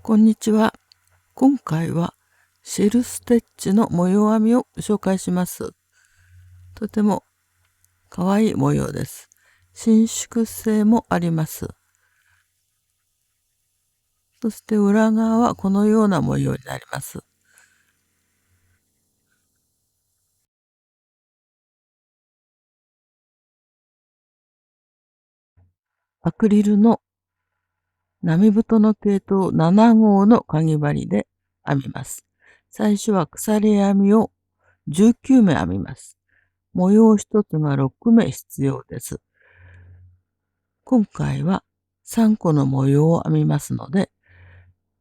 こんにちは。今回はシェルステッチの模様編みを紹介します。とても可愛い模様です。伸縮性もあります。そして裏側はこのような模様になります。アクリルの波太の系統7号のかぎ針で編みます。最初は鎖編みを19目編みます。模様1つが6目必要です。今回は3個の模様を編みますので、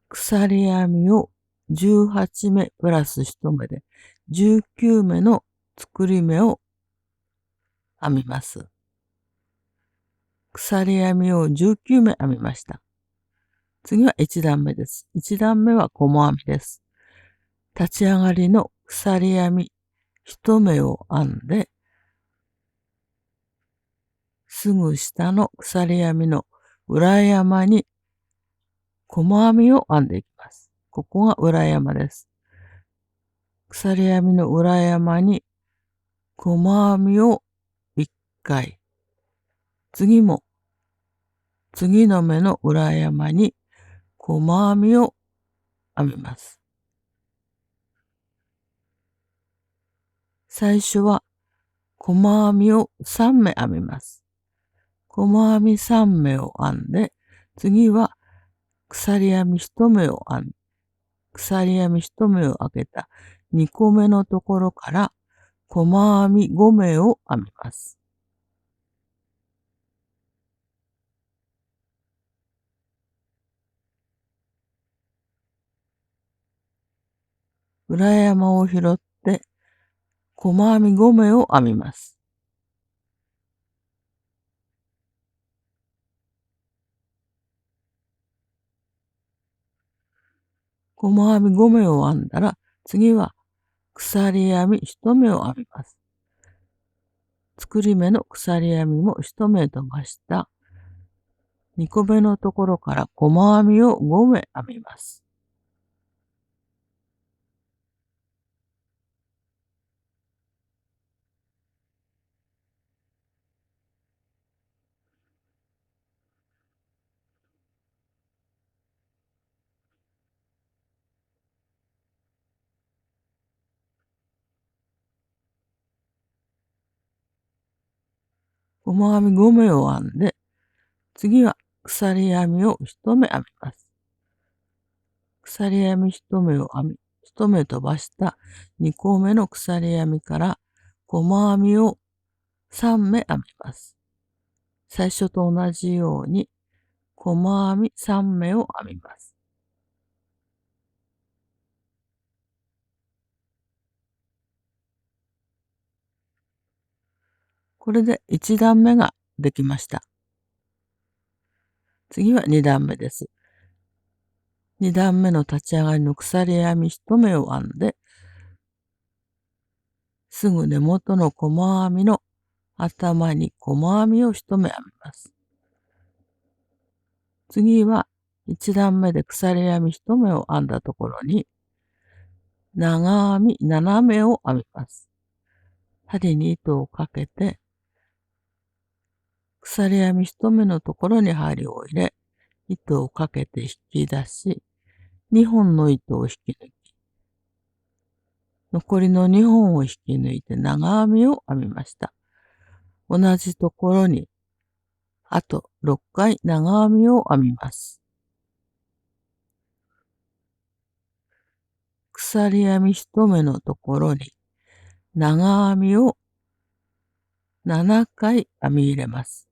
鎖編みを18目プラス1目で19目の作り目を編みます。鎖編みを19目編みました。次は1段目です。1段目は細編みです。立ち上がりの鎖編み1目を編んで、すぐ下の鎖編みの裏山に細編みを編んでいきます。ここが裏山です。鎖編みの裏山に細編みを1回、次も次の目の裏山に細編みを編みます。最初は細編みを3目編みます。細編み3目を編んで、次は鎖編み1目を編み、鎖編み1目を開けた2個目のところから細編み5目を編みます。裏山を拾って細編み5目を編みます。細編み5目を編んだら、次は鎖編み1目を編みます。作り目の鎖編みも1目飛ばした2個目のところから細編みを5目編みます。細編み5目を編んで、次は鎖編みを1目編みます。鎖編み1目を編み、1目飛ばした2個目の鎖編みから細編みを3目編みます。最初と同じように細編み3目を編みます。これで1段目ができました。次は2段目です。2段目の立ち上がりの鎖編み1目を編んで、すぐ根元の細編みの頭に細編みを1目編みます。次は1段目で鎖編み1目を編んだところに長編み7目を編みます。針に糸をかけて、鎖編み1目のところに針を入れ、糸をかけて引き出し、2本の糸を引き抜き、残りの2本を引き抜いて長編みを編みました。同じところにあと6回長編みを編みます。鎖編み1目のところに長編みを7回編み入れます。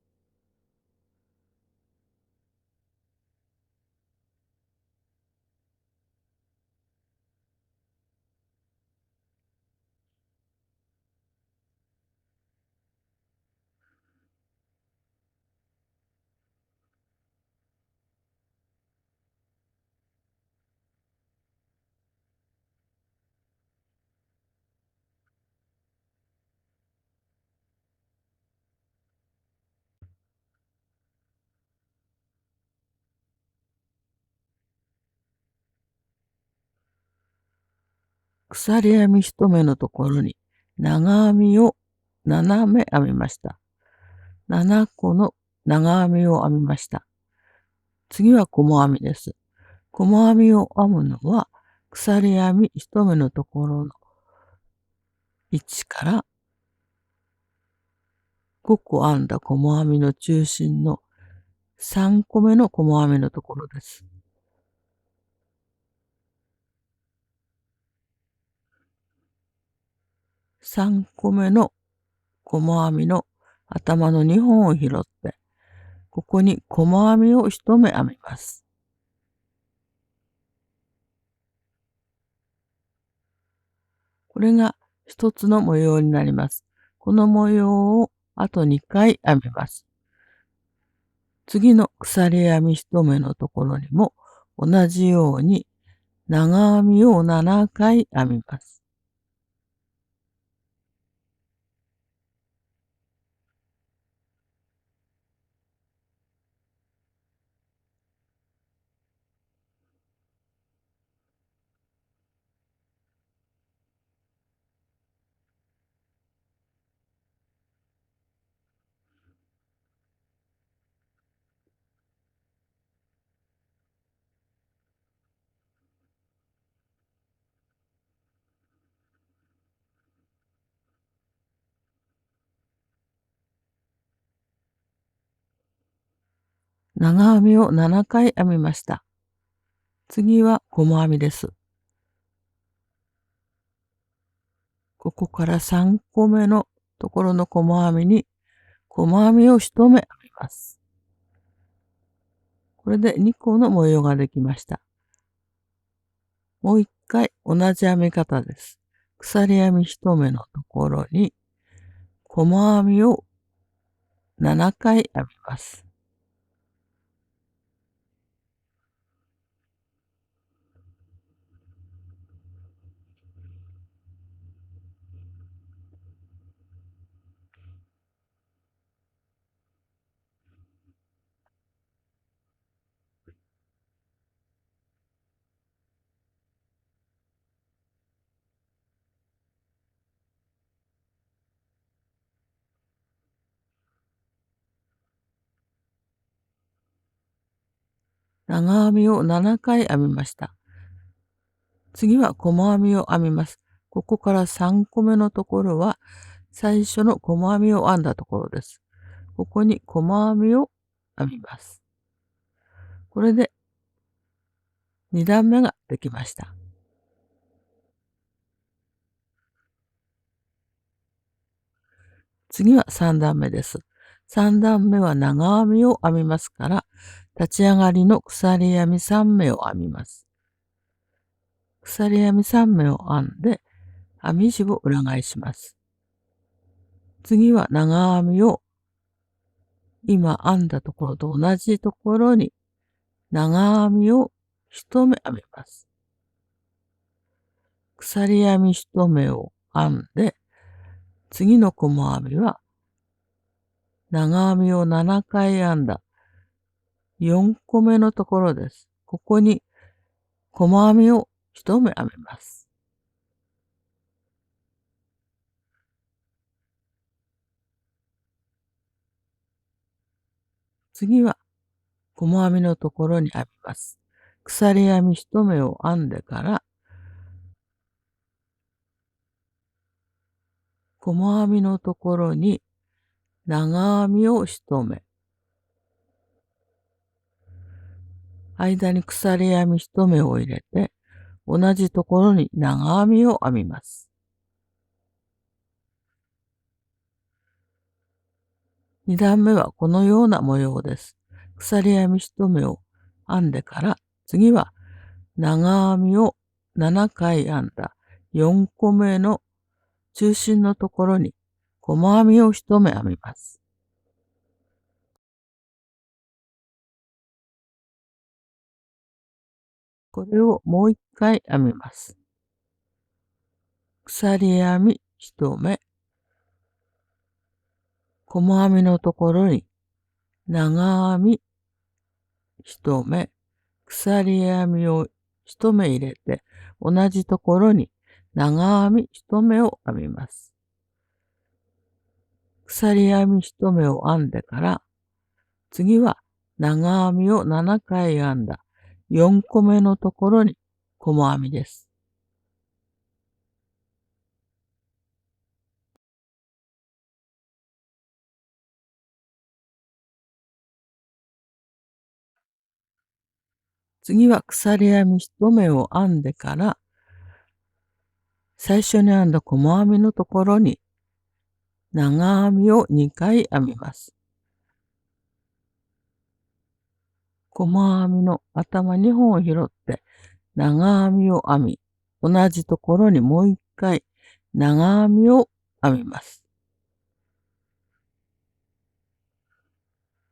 鎖編み1目のところに長編みを7目編みました。7個の長編みを編みました。次は細編みです。細編みを編むのは鎖編み1目のところの位置から5個編んだ細編みの中心の3個目の細編みのところです。3個目の細編みの頭の2本を拾って、ここに細編みを1目編みます。これが一つの模様になります。この模様をあと2回編みます。次の鎖編み1目のところにも同じように長編みを7回編みます。長編みを7回編みました。次は細編みです。ここから3個目のところの細編みに細編みを1目編みます。これで2個の模様ができました。もう一回同じ編み方です。鎖編み1目のところに細編みを7回編みます。長編みを7回編みました。次は細編みを編みます。ここから3個目のところは最初の細編みを編んだところです。ここに細編みを編みます。これで2段目ができました。次は3段目です。3段目は長編みを編みますから、立ち上がりの鎖編み3目を編みます。鎖編み3目を編んで、編み地を裏返します。次は長編みを今編んだところと同じところに長編みを1目編みます。鎖編み1目を編んで、次の細編みは長編みを7回編んだ4個目のところです。ここに細編みを1目編みます。次は細編みのところに編みます。鎖編み1目を編んでから細編みのところに長編みを1目、間に鎖編み1目を入れて同じところに長編みを編みます。2段目はこのような模様です。鎖編み1目を編んでから次は長編みを7回編んだ4個目の中心のところに細編みを1目編みます。これをもう1回編みます。鎖編み1目、細編みのところに長編み1目、鎖編みを1目入れて同じところに長編み1目を編みます。鎖編み1目を編んでから、次は長編みを7回編んだ4個目のところに細編みです。次は鎖編み1目を編んでから、最初に編んだ細編みのところに長編みを2回編みます。細編みの頭2本を拾って長編みを編み、同じところにもう1回長編みを編みます。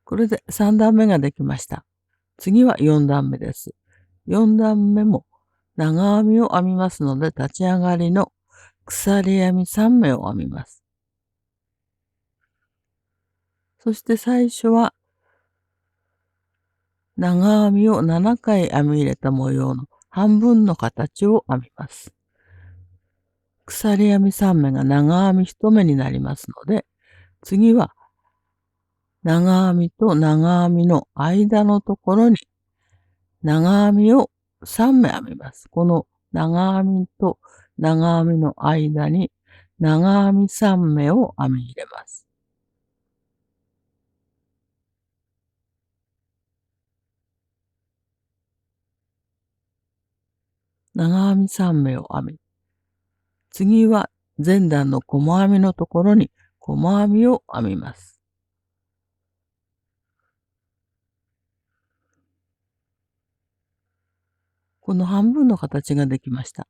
これで3段目ができました。次は4段目です。4段目も長編みを編みますので、立ち上がりの鎖編み3目を編みます。そして最初は長編みを7回編み入れた模様の半分の形を編みます。鎖編み3目が長編み1目になりますので、次は長編みと長編みの間のところに長編みを3目編みます。この長編みと長編みの間に長編み3目を編み入れます。長編み3目を編み、次は前段の細編みのところに細編みを編みます。この半分の形ができました。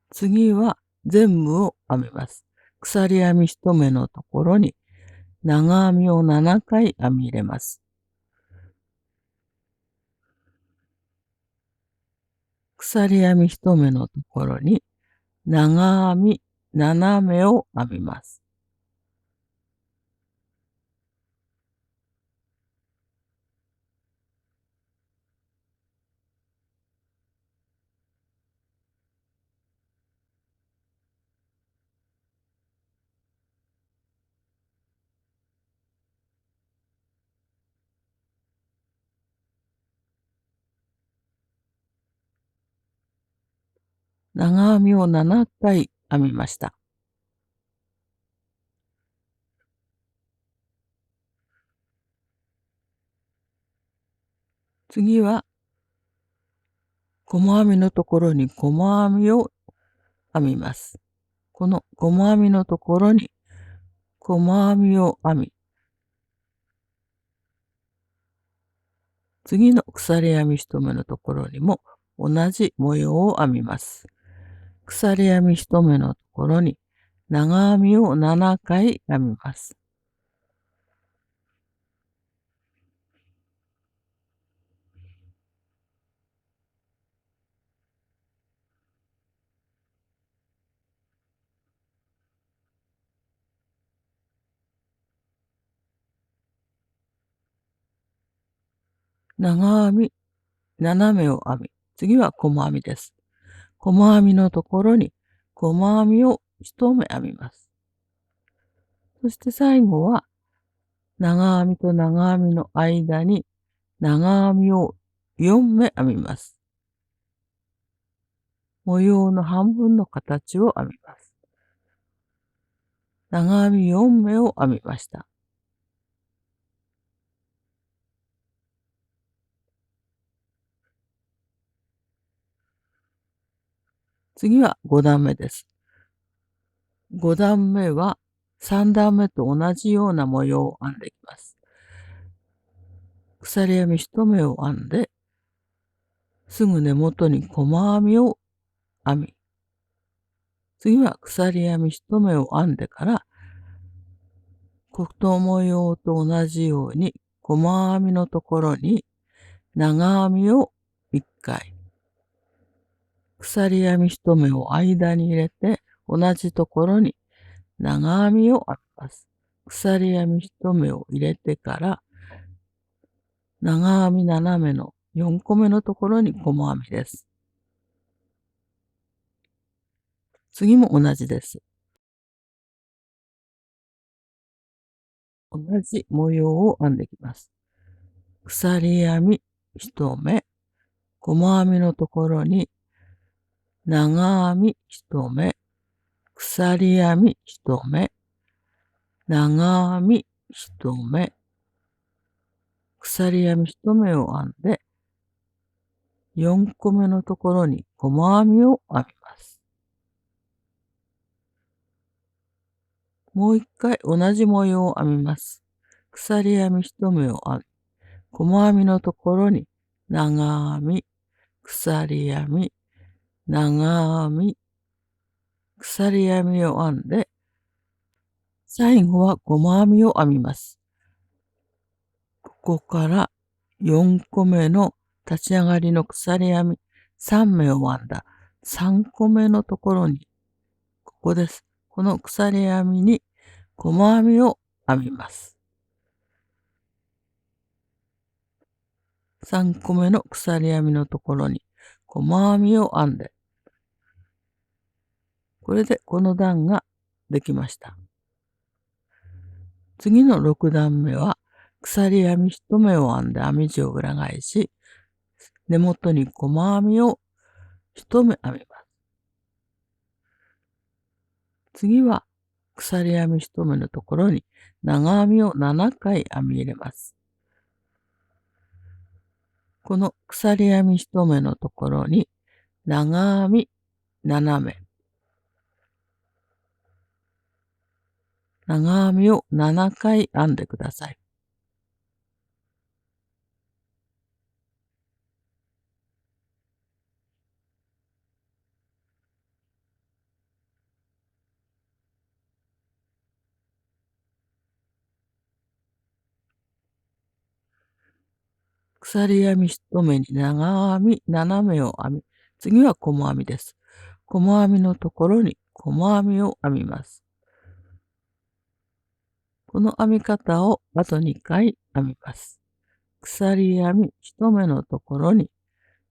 次は全部を編みます。鎖編み1目のところに長編みを7回編み入れます。鎖編み1目のところに長編み7目を編みます。長編みを7回編みました。次は細編みのところに細編みを編みます。この細編みのところに細編みを編み、次の鎖編み1目のところにも同じ模様を編みます。鎖編み1目のところに長編みを7回編みます。長編み7目を編み、次は細編みです。細編みのところに細編みを1目編みます。そして最後は長編みと長編みの間に長編みを4目編みます。模様の半分の形を編みます。長編み4目を編みました。次は5段目です。5段目は3段目と同じような模様を編んでいきます。鎖編み1目を編んで、すぐ根元に細編みを編み、次は鎖編み1目を編んでから、黒糖模様と同じように細編みのところに長編みを1回、鎖編み1目を間に入れて同じところに長編みを編みます。鎖編み1目を入れてから長編み斜めの4個目のところに細編みです。次も同じです。同じ模様を編んでいきます。鎖編み1目、細編みのところに長編み1目、鎖編み1目、長編み1目、鎖編み1目を編んで、4個目のところに細編みを編みます。もう一回同じ模様を編みます。鎖編み1目を編み、細編みのところに長編み、鎖編み、長編み、鎖編みを編んで、最後は細編みを編みます。ここから4個目の立ち上がりの鎖編み3目を編んだ3個目のところに、ここです。この鎖編みに細編みを編みます。3個目の鎖編みのところに細編みを編んで、これでこの段ができました。次の6段目は鎖編み1目を編んで編み地を裏返し、根元に細編みを1目編みます。次は鎖編み1目のところに長編みを7回編み入れます。この鎖編み1目のところに長編み7目、長編みを7回編んでください。鎖編み1目に長編み7目を編み、次は細編みです。細編みのところに細編みを編みます。この編み方をあと2回編みます。鎖編み1目のところに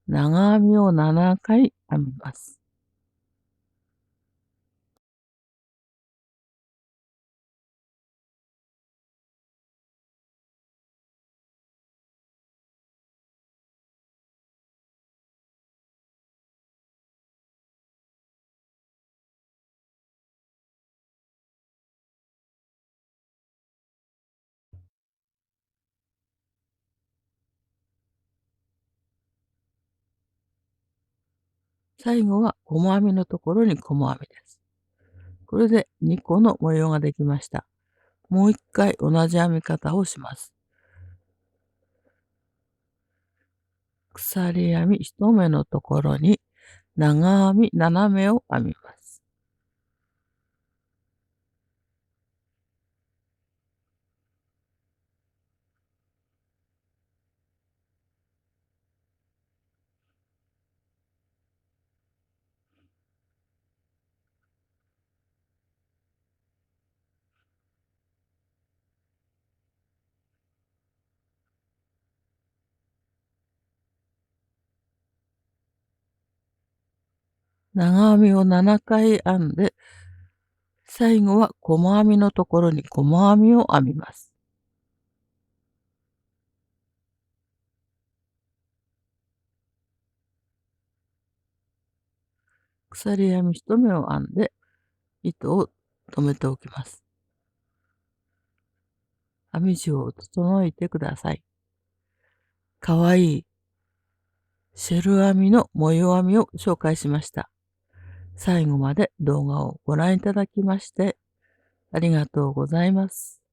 長編みを7回編みます。最後は細編みのところに細編みです。これで2個の模様ができました。もう一回同じ編み方をします。鎖編み1目のところに長編み7目を編みます。長編みを7回編んで、最後は細編みのところに細編みを編みます。鎖編み1目を編んで、糸を止めておきます。編み地を整えてください。かわいいシェル編みの模様編みを紹介しました。最後まで動画をご覧いただきましてありがとうございます。